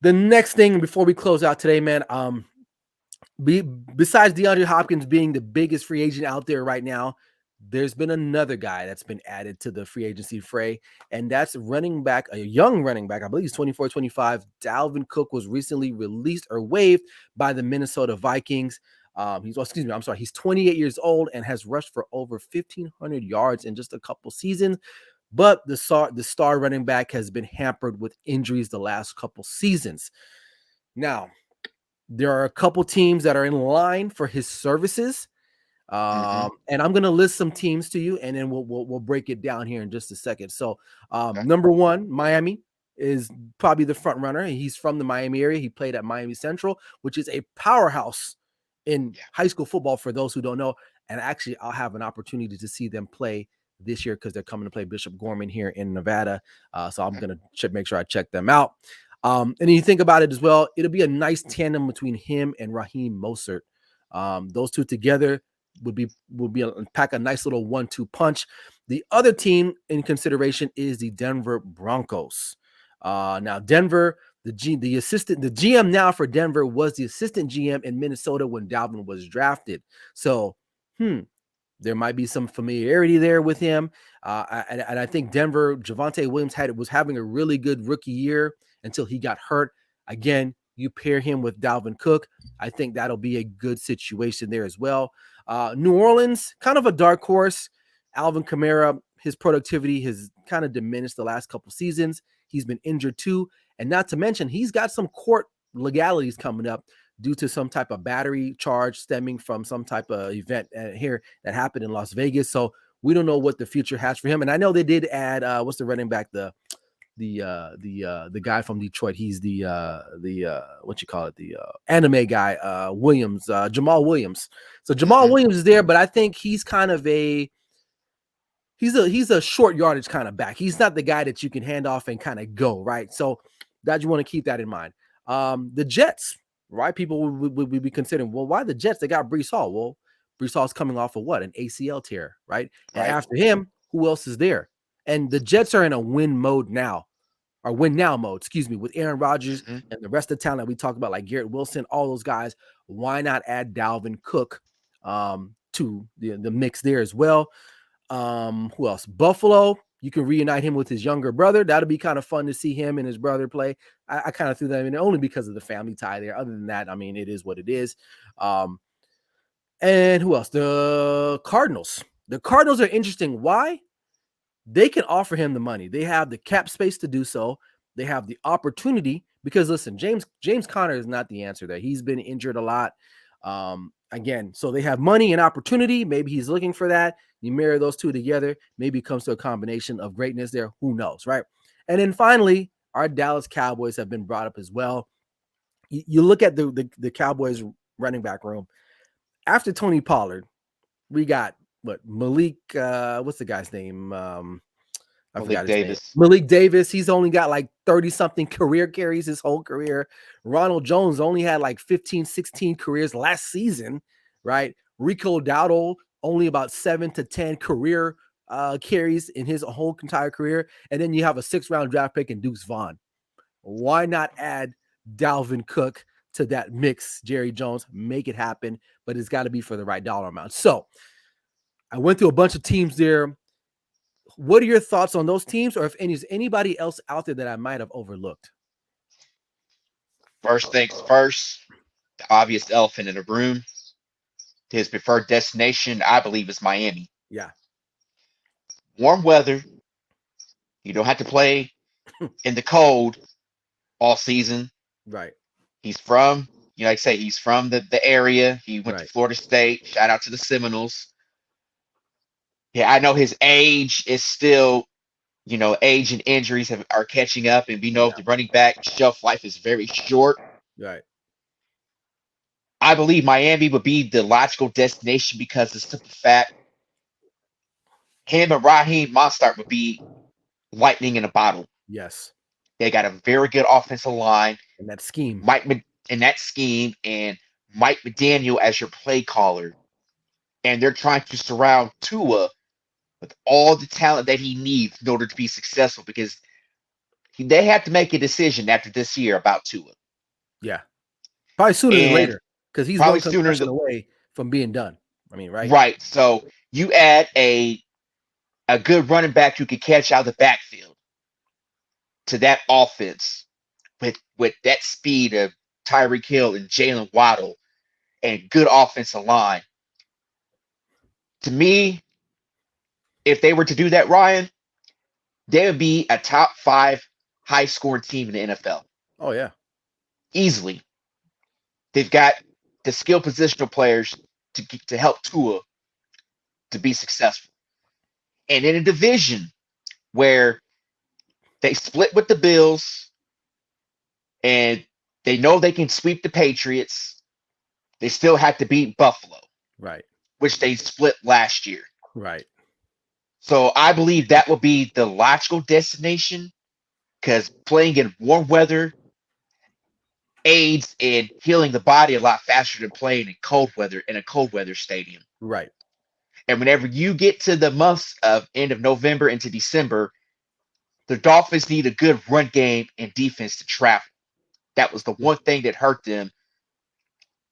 The next thing before we close out today, man, besides DeAndre Hopkins being the biggest free agent out there right now, there's been another guy that's been added to the free agency fray, and that's running back, a young running back. I believe he's 24, 25. Dalvin Cook was recently released or waived by the Minnesota Vikings. He's 28 years old and has rushed for over 1,500 yards in just a couple seasons. But the star running back has been hampered with injuries the last couple seasons. Now, there are a couple teams that are in line for his services. And I'm going to list some teams to you, and then we'll break it down here in just a second. So, number one, Miami is probably the front runner. He's from the Miami area. He played at Miami Central, which is a powerhouse in high school football for those who don't know. And actually, I'll have an opportunity to see them play this year because they're coming to play Bishop Gorman here in Nevada. So I'm going to make sure I check them out. And then you think about it as well, it'll be a nice tandem between him and Raheem Mostert. Those two together would pack a nice little 1-2 punch. The other team in consideration is the Denver Broncos. Now Denver, the GM now for Denver was the assistant GM in Minnesota when Dalvin was drafted. So, there might be some familiarity there with him. And I think Denver, Javonte Williams was having a really good rookie year until he got hurt. Again, you pair him with Dalvin Cook. I think that'll be a good situation there as well. New Orleans, kind of a dark horse. Alvin Kamara, his productivity has kind of diminished the last couple seasons. He's been injured too. And not to mention, he's got some court legalities coming up due to some type of battery charge stemming from some type of event here that happened in Las Vegas. So we don't know what the future has for him. And I know they did add, what's the running back? The guy from Detroit. He's the anime guy, Williams, Jamal Williams. So Jamal Williams is there, but I think he's kind of he's a short yardage kind of back. He's not the guy that you can hand off and kind of go, right? So that you want to keep that in mind. The Jets, right? People would be considering, well, why the Jets? They got Breece Hall. Well, Breece Hall's coming off of what? An ACL tear, right? And after him, who else is there? And the Jets are in a win now mode, with Aaron Rodgers and the rest of the talent that we talked about, like Garrett Wilson, all those guys. Why not add Dalvin Cook to the mix there as well? Who else? Buffalo, you can reunite him with his younger brother. That'll be kind of fun to see him and his brother play. I kind of threw that in only because of the family tie there. Other than that, I mean, it is what it is. And who else? The Cardinals. The Cardinals are interesting. Why? They can offer him the money. They have the cap space to do so. They have the opportunity because, listen, James Conner is not the answer there. He's been injured a lot. Again, so they have money and opportunity. Maybe he's looking for that. You marry those two together, maybe it comes to a combination of greatness there. Who knows, right? And then finally, our Dallas Cowboys have been brought up as well. You look at the Cowboys running back room. After Tony Pollard, we got Malik, what's the guy's name? I forgot his name. Malik Davis. He's only got like 30-something career carries his whole career. Ronald Jones only had like 15, 16 careers last season, right? Rico Dowdle, only about 7 to 10 career carries in his whole entire career. And then you have a 6th-round draft pick in Deuce Vaughn. Why not add Dalvin Cook to that mix, Jerry Jones? Make it happen, but it's got to be for the right dollar amount. So I went through a bunch of teams there. What are your thoughts on those teams, or if is anybody else out there that I might have overlooked? First things first, the obvious elephant in the room. His preferred destination, I believe, is Miami. Yeah. Warm weather. You don't have to play in the cold all season. Right. He's from, like I say, he's from the area. He went to Florida State. Shout out to the Seminoles. Yeah, I know his age is still, age and injuries are catching up, and we know the running back shelf life is very short. Right. I believe Miami would be the logical destination because of the simple fact him and Raheem Mostert would be lightning in a bottle. Yes. They got a very good offensive line. And that scheme. And Mike McDaniel as your play caller. And they're trying to surround Tua with all the talent that he needs in order to be successful, because They have to make a decision after this year about Tua, Yeah. Probably sooner than and later because he's probably one sooner concussion than away from being done. I mean, right? right. So you add a good running back who can catch out of the backfield to that offense with that speed of Tyreek Hill and Jalen Waddle and good offensive line. To me, if they were to do that, Ryan, they would be a top 5 high scoring team in the NFL Oh, yeah. easily. They've got the skill positional players to help Tua to be successful. And in a division where they split with the Bills and they know they can sweep the Patriots, they still have to beat Buffalo, Right. which they split last year. Right. So I believe that will be the logical destination because playing in warm weather aids in healing the body a lot faster than playing in cold weather in a cold weather stadium. Right. And whenever you get to the months of end of November into December, the Dolphins need a good run game and defense to travel. That was the one thing that hurt them,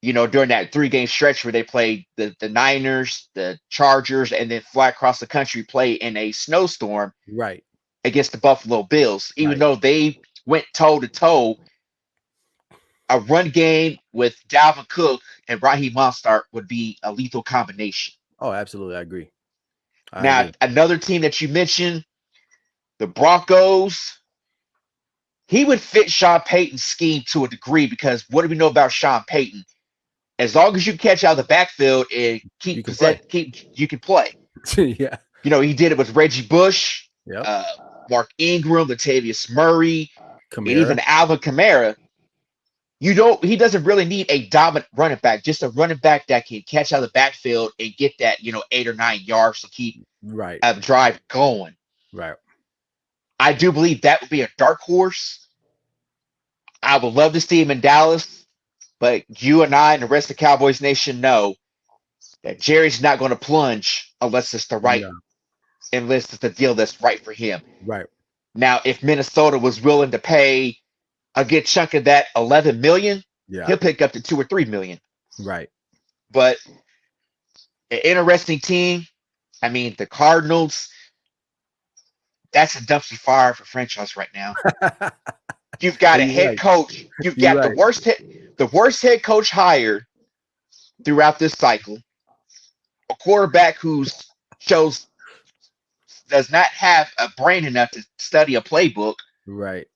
during that 3-game stretch where they played the Niners, the Chargers, and then fly across the country play in a snowstorm Right. against the Buffalo Bills. Even Right. though they went toe to toe, a run game with Dalvin Cook and Raheem Mostert would be a lethal combination. Oh, absolutely. I agree. I Now, agree. another team that you mentioned, the Broncos, he would fit Sean Payton's scheme to a degree because what do we know about Sean Payton? As long as you catch out of the backfield and You can play. you can play. Yeah. He did it with Reggie Bush, Yep. uh, Mark Ingram, Latavius Murray, and Kamara. even Alvin Kamara. He doesn't really need a dominant running back, just a running back that can catch out of the backfield and get that, 8 or 9 yards to keep Right. a drive going. Right. I do believe that would be a dark horse. I would love to see him in Dallas, but you and I and the rest of Cowboys Nation know that Jerry's not going to plunge No. unless it's the deal that's right for him. Right. Now, if Minnesota was willing to pay a good chunk of that 11 million, Yeah. he'll pick up to 2 or 3 million. Right. But an interesting team. I mean, the Cardinals. That's a dumpster fire for franchise right now. You've got a You're head right. coach. You've You're got right. the worst head coach hired throughout this cycle. A quarterback who shows does not have a brain enough to study a playbook. Right.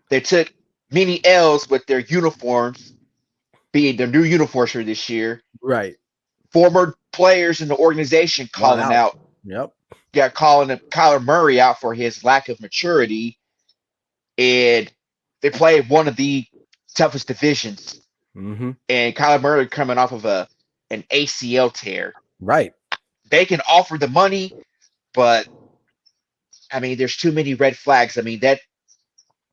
They took many L's with their uniforms, being their new uniforms for this year. Right. Former players in the organization Want calling out. out, Yep. calling Kyler Murray out for his lack of maturity, and they played one of the toughest divisions. Mm-hmm. And Kyler Murray coming off of an ACL tear. Right. They can offer the money, but I mean, there's too many red flags. I mean, that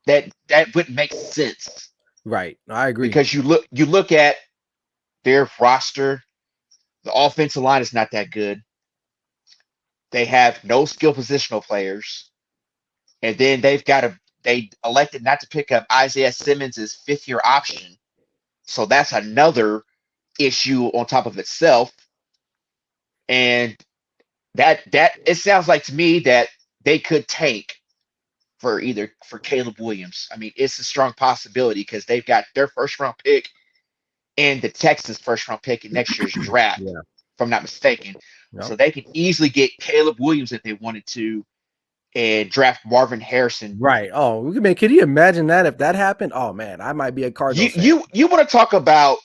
wouldn't make sense Right. I agree. because you look at their roster. The offensive line is not that good. They have no skill positional players, and then they elected not to pick up Isaiah Simmons' 5th-year option, so that's another issue on top of itself. And that it sounds like to me that they could tank for Caleb Williams. I mean, it's a strong possibility because they've got their first round pick and the Texans first round pick in next year's draft, Yeah. if I'm not mistaken. Yep. So they could easily get Caleb Williams if they wanted to and draft Marvin Harrison. Right. Oh, man, can you imagine that if that happened? Oh man, I might be a You Cardinals fan. you want to talk about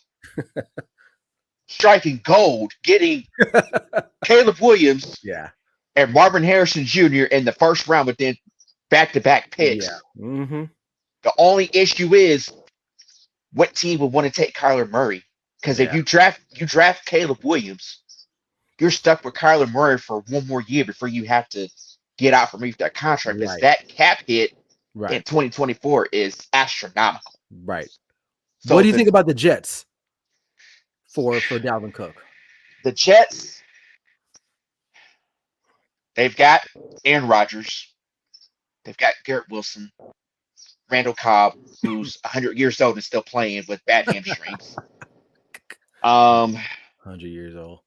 striking gold, getting Caleb Williams Yeah. and Marvin Harrison Jr. in the first round within back-to-back picks. Yeah. Mm-hmm. The only issue is what team would want to take Kyler Murray? Because if Yeah. you draft Caleb Williams, you're stuck with Kyler Murray for one more year before you have to get out from underneath that contract. Because Right. that cap hit in Right. 2024 is astronomical. Right. What So do you think about the Jets for Dalvin Cook? the Jets, they've got Aaron Rodgers, they've got Garrett Wilson, Randall Cobb, who's 100 years old and still playing with bad hamstrings. Um, 100 years old.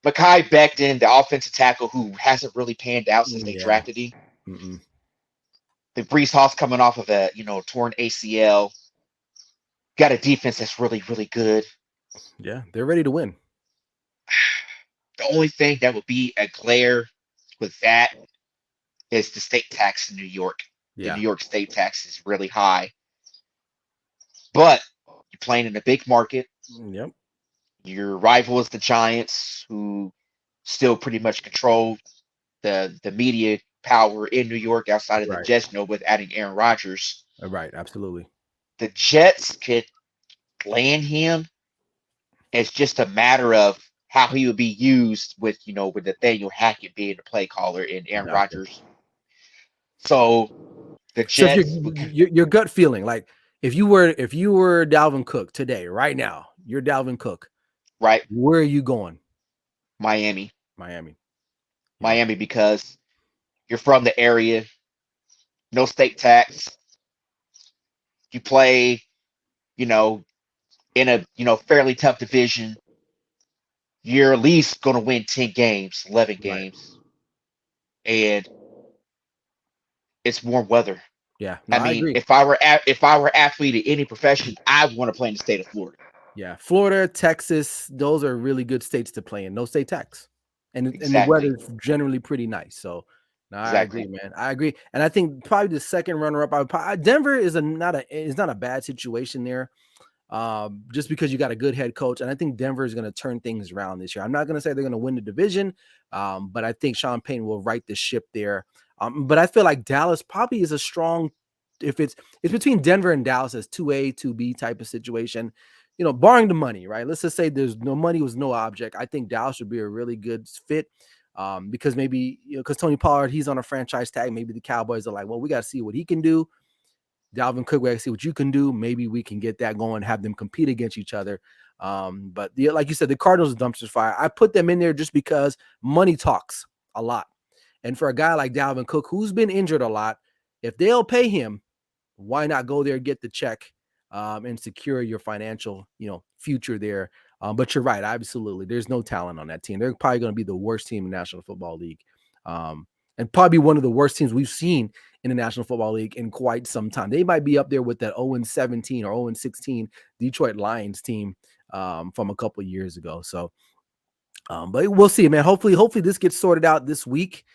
Mekhi Becton, the offensive tackle, who hasn't really panned out since they Yeah. drafted him. Mm-mm. The Brees Hall's coming off of a torn ACL. Got a defense that's really really good. Yeah, they're ready to win. The only thing that would be a glare with that is the state tax in New York. The Yeah. New York state tax is really high, but you're playing in a big market. Yep. Your rival is the Giants, who still pretty much control the media power in New York outside of the Right. Jets, with adding Aaron Rodgers. Right. Absolutely. The Jets could land him. It's just a matter of how he would be used with Nathaniel Hackett being the play caller and Aaron Gotcha. Rodgers. So the So if Jets would, your gut feeling, like if you were Dalvin Cook today, right now, you're Dalvin Cook. right, Where are you going? Miami, Miami. Yeah. Miami, because you're from the area, no state tax. You play, you know, in a fairly tough division. You're at least going to win 10 games, 11 Right. games, and it's warm weather. Yeah. No, I I mean, agree. if I were athlete in any profession, I want to play in the state of Florida. Yeah. Florida, Texas, those are really good states to play in. No state tax. And the Exactly, weather's generally pretty nice. So no, I agree, exactly. man. I agree. And I think probably the second runner up, Denver is not a bad situation there. Just because you got a good head coach. And I think Denver is going to turn things around this year. I'm not going to say they're going to win the division, but I think Sean Payton will right the ship there. But I feel like Dallas probably is a strong, if it's between Denver and Dallas as 2A, 2B type of situation, barring the money, right? Let's just say there's no money was no object. I think Dallas would be a really good fit. Because maybe, because Tony Pollard, he's on a franchise tag. Maybe the Cowboys are like, well, we got to see what he can do. Dalvin Cook, we see what you can do. Maybe we can get that going, have them compete against each other. But like you said, the Cardinals dumpster fire. I put them in there just because money talks a lot. And for a guy like Dalvin Cook, who's been injured a lot, if they'll pay him, why not go there, get the check, and secure your financial, future there. But you're right, absolutely. There's no talent on that team. They're probably going to be the worst team in the National Football League, and probably one of the worst teams we've seen in the National Football League in quite some time. They might be up there with that 0-17 or 0-16 Detroit Lions team from a couple of years ago. So, but we'll see, man. Hopefully this gets sorted out this week.